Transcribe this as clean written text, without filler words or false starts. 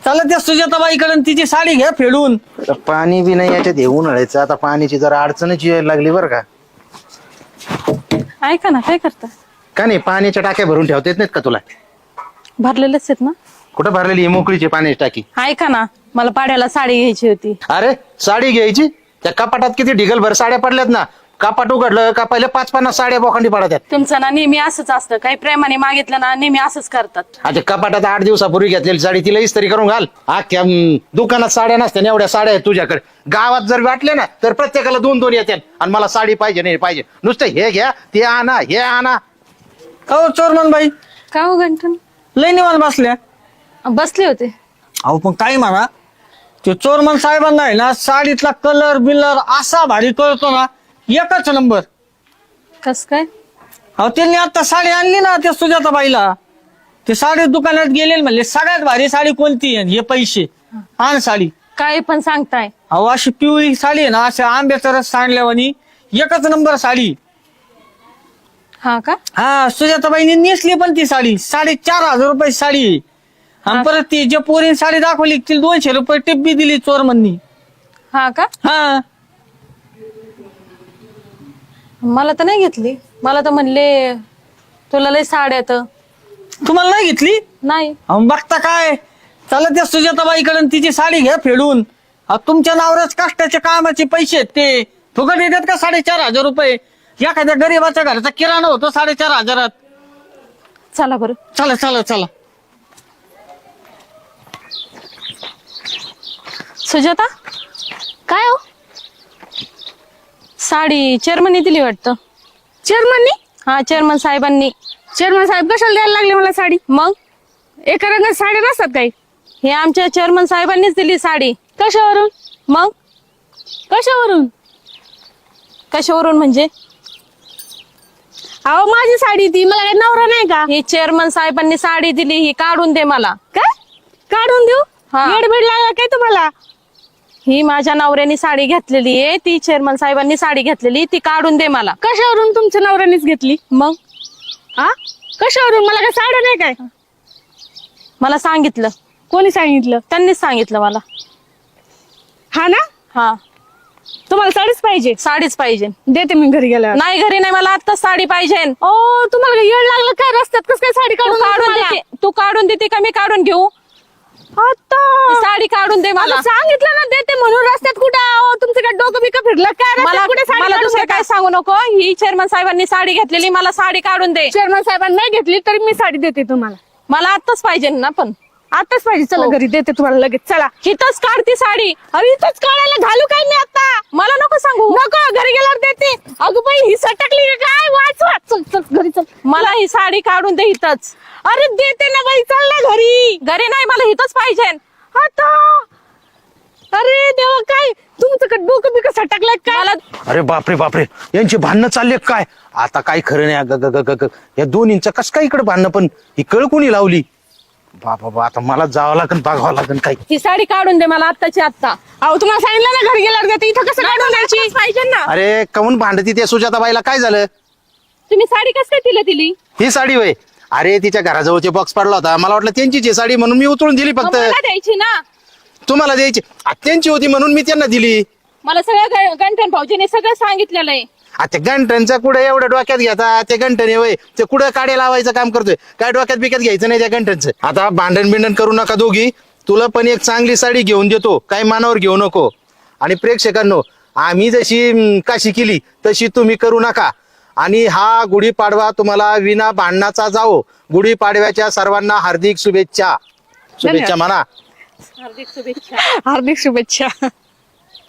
चला त्या सुजाताबाईकडे तिची साडी घ्या फेडून. पाणी बी नाही याच्यात हे उन्हाळ्याचं. आता पाण्याची जरा अडचणच यायला लागली बरं का. ऐका ना, काय करता? का नाही पाण्याच्या टाक्या भरून ठेवता येत नाहीत का तुला? भरलेलेच आहेत ना. कुठं भरलेली ही मोकळीची पाण्याची टाकी? ऐका ना, मला पाड्याला साडी घ्यायची होती. अरे साडी घ्यायची? त्या कपाटात किती ढिगलभर साड्या पडल्यात ना. कपाट उघडलं का पहिले 5-50 साड्या बोखंडी पडतात. तुमचं ना नेहमी असंच असतं, काही प्रेमाने मागितलं ना नेहमी असंच करतात. आता कपाटात 8 दिवसापूर्वी घेतलेली साडी तिला इस्त्री करून घाल. अख्ख्या दुकानात साड्या नसत्या एवढ्या साड्या आहेत तुझ्याकडे. गावात जर वाटले ना तर प्रत्येकाला 2-2 येतात. आणि मला साडी पाहिजे नाही पाहिजे नुसतं हे घ्या ते आणा हे आणा. अहो चोरमन बाई का हो गंठन? लय निवांत बसल्या. बसले होते. अहो पण काय म्हणा, ते चोरमन साहेबांना आहे ना साडीतला कलर बिलर असा भारी कळतो ना, एकच नंबर. कस काय? अहो त्यांनी आता साडी आणली ना त्या सुजाताबाईला. ते साडी दुकानात गेले म्हणले सगळ्यात भारी साडी कोणती आहे? हे पैसे आण साडी. काय पण सांगताय? अहो अशी पिवळी साडी आहे ना, अशा आंब्याचा रस सांडल्यावानी एकच नंबर साडी. हा का? हा सुजाताबाईंनी नेसली पण ती साडी. 4,500 रुपये साडी आहे. आणि परत ती जे पोरीने साडी दाखवली तिला 200 रुपये टिप बी दिली चोरमननी. हा का? हा मला तर नाही घेतली. मला तर म्हणले तुला लय साड्या तर. तुम्हाला नाही घेतली? नाही. अहो बघता काय, चला त्या सुजाताबाईकडे तिची साडी घ्या फेडून. अहो, तुमच्या नावरच कष्टाच्या कामाचे पैसे आहेत ते. फुकट येतात का 4,500 रुपये? एखाद्या गरीबाच्या घराचा किराणा होतो 4,500. चला बरं. चला चला चला. सुजाता, काय हो? साडी चेअरमननी दिली वाटतं. चेअरमननी? हा, चेअरमन साहेबांनी. चेअरमन साहेब कशाला द्यायला लागले मला साडी? मग एका रंगात साड्या नसतात काही? हे आमच्या चेअरमन साहेबांनीच दिली साडी. कशावरून? मग कशावरून? कशावरून म्हणजे? अहो माझी साडी ती, मला काही नवरा नाही का? ही चेअरमन साहेबांनी साडी दिली, ही काढून दे मला. काय काढून देऊ? हा. येडबीड लागला काय तुम्हाला? ही माझ्या नवऱ्याने साडी घेतलेली आहे, ती चेअरमन साहेबांनी साडी घेतलेली, ती काढून दे मला. कशावरून तुमच्या नवऱ्यानेच घेतली? मग हा कशावरून? मला काय साड्या नाही काय? मला सांगितलं. कोणी सांगितलं? त्यांनीच सांगितलं मला. हा ना? हा, तुम्हाला साडीच पाहिजे? साडीच पाहिजे. देते मी घरी गेल्यावर. नाही घरी नाही, मला आत्ताच साडी पाहिजे. ओ तुम्हाला काय येड लागलं काय? रस्त्यात कस काय साडी तू काढून काढून मला? देते, तू काढून देते का मी काढून घेऊ? आता ती साडी काढून दे मला. मला सांगितलं ना देते म्हणून. रस्त्यात कुठं? अहो, तुमचं काय डोकं बिकं फिरलं काय? मला रस्त्यात कुठे साडी मला काढून दुसरं देता? काय सांगू नको. ही चेअरमन साहेबांनी साडी घेतलेली, मला साडी काढून दे. चेअरमन साहेबांनी नाही घेतली तरी मी साडी देते तुम्हाला. मला आत्ताच पाहिजे ना. पण आताच पाहिजे. चला हो. घरी देते तुम्हाला लगेच. चला. हिथंच काढती साडी. अरे इथंच काढायला घालू काय मी आता? मला नको सांगू. नको, घरी गेल्यावर देते. अगं बाई ही सटकली का काय? वाच वाच. चल चल घरी चल. मला ही साडी काढून दे हिथंच. अरे देते ना बाई, चल ना घरी. घरी नाही, मला हिथंच पाहिजे. आता अरे देवा, काय तुमचं का डोकं बिकं सटकलंय काय? मला अरे बापरे बापरे यांची भांडणं चालले काय? आता काय खरं नाही. या दोन्हींचं कस काय इकडे भांडणं? पण ही कळ कोणी लावली? बाबा आता मला जावं लागेल, बघावं लागेल काय. ही साडी काढून दे मला आत्ताची आत्ता. अहो तुम्हाला सांगितलं ना घरी गेल्यावर देते. इथं कसं काढून द्यायची? पाहिजे ना. अरे काहून भांडती त्या सुजाताबाईला? काय झालं? तुम्ही साडी कस काय तिला दिली? ही साडी वय? अरे तिच्या घराजवळचे बॉक्स पडला होता, मला वाटलं त्यांचीच आहे साडी म्हणून मी उतरून दिली. फक्त मला द्यायची ना. तुम्हाला द्यायची? त्यांची होती म्हणून मी त्यांना दिली. मला सगळं गंठन भाऊजीने सगळं सांगितलेलं आहे. आता गंठनचा कुठे एवढं डोक्यात घ्यायचा? ते गंठन वय ते कुठं काड्या लावायचं काम करतोय? काय डोक्यात बिक्यात घ्यायचं नाही त्या गंठनचं. आता भांडण बिंडण करू नका दोघी. तुला पण एक चांगली साडी घेऊन देतो, काही मानावर घेऊ नको. आणि प्रेक्षकांनो, आम्ही जशी काशी केली तशी तुम्ही करू नका. आणि हा गुढीपाडवा तुम्हाला विना भांडणाचा जावो. गुढीपाडव्याच्या सर्वांना हार्दिक शुभेच्छा. शुभेच्छा म्हणा. हार्दिक शुभेच्छा. हार्दिक शुभेच्छा.